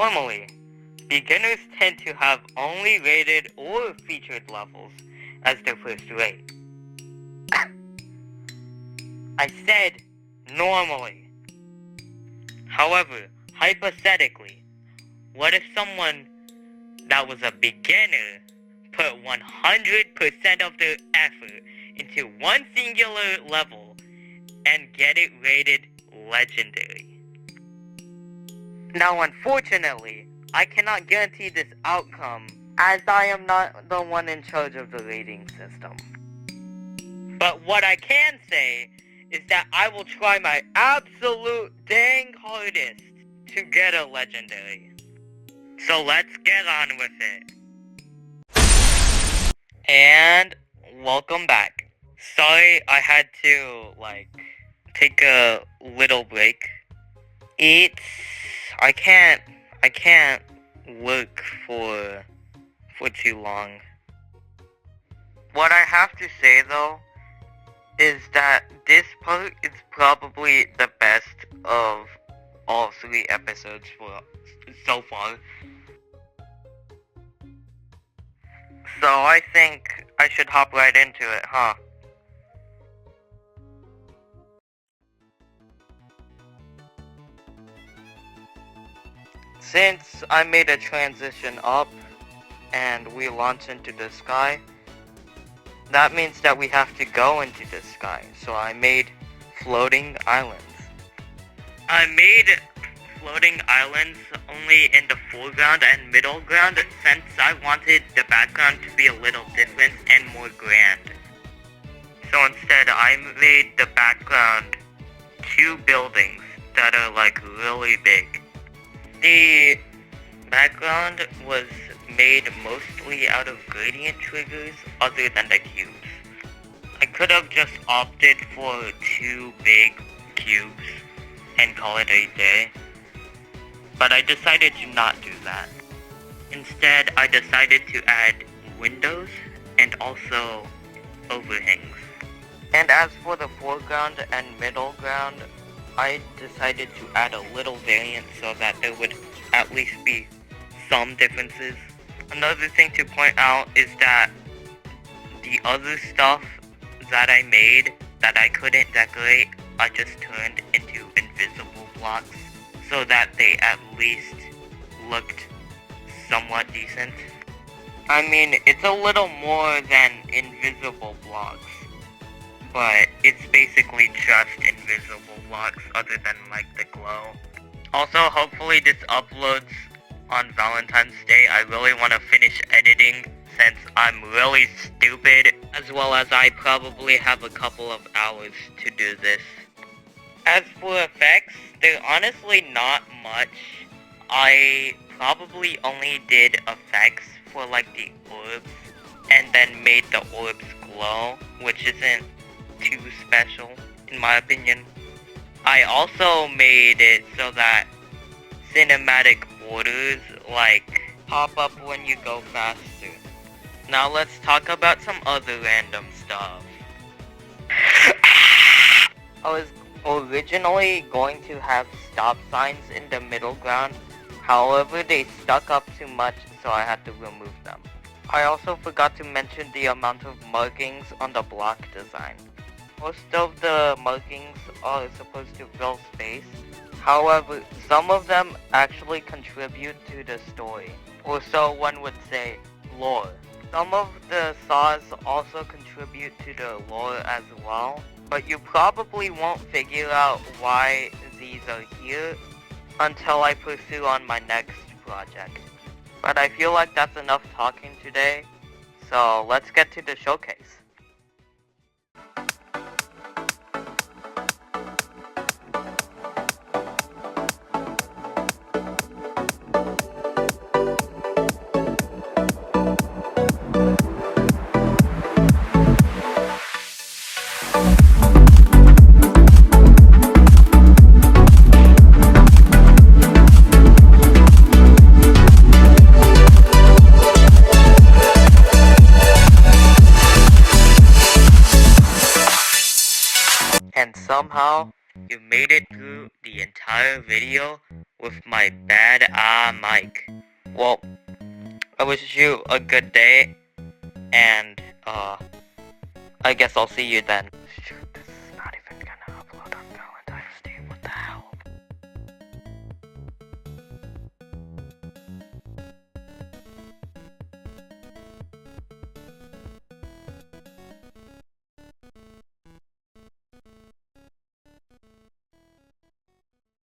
Normally, beginners tend to have only rated or featured levels as their first rate. I said normally. However, hypothetically, what if someone that was a beginner put 100% of their effort into one singular level and get it rated legendary? Now, unfortunately, I cannot guarantee this outcome as I am not the one in charge of the rating system. But what I can say is that I will try my absolute dang hardest to get a legendary. So let's get on with it. And welcome back. Sorry I had to, take a little break. I can't work for too long. What I have to say though is that this part is probably the best of all 3 episodes so far. So I think I should hop right into it, huh? Since I made a transition up and we launch into the sky, that means that we have to go into the sky. So I made floating islands. I made floating islands only in the foreground and middle ground since I wanted the background to be a little different and more grand. So instead I made the background 2 buildings that are really big. The background was made mostly out of gradient triggers other than the cubes. I could have just opted for 2 big cubes and call it a day, but I decided to not do that. Instead, I decided to add windows and also overhangs. And as for the foreground and middle ground, I decided to add a little variant so that there would at least be some differences. Another thing to point out is that the other stuff that I made that I couldn't decorate, I just turned into invisible blocks so that they at least looked somewhat decent. I mean, it's a little more than invisible blocks, but it's basically just invisible blocks other than the glow. Also, hopefully this uploads on Valentine's Day. I really want to finish editing since I'm really stupid, as well as I probably have a couple of hours to do this. As for effects, they're honestly not much. I probably only did effects for the orbs and then made the orbs glow, which isn't too special in my opinion. I also made it so that cinematic borders pop up when you go faster. Now let's talk about some other random stuff. I was originally going to have stop signs in the middle ground, however they stuck up too much so I had to remove them. I also forgot to mention the amount of markings on the block design. Most of the markings are supposed to fill space. However, some of them actually contribute to the story, or so one would say, lore. Some of the saws also contribute to the lore as well, but you probably won't figure out why these are here until I pursue on my next project. But I feel like that's enough talking today, so let's get to the showcase. And somehow, you made it through the entire video with my bad mic. Well, I wish you a good day, and I guess I'll see you then.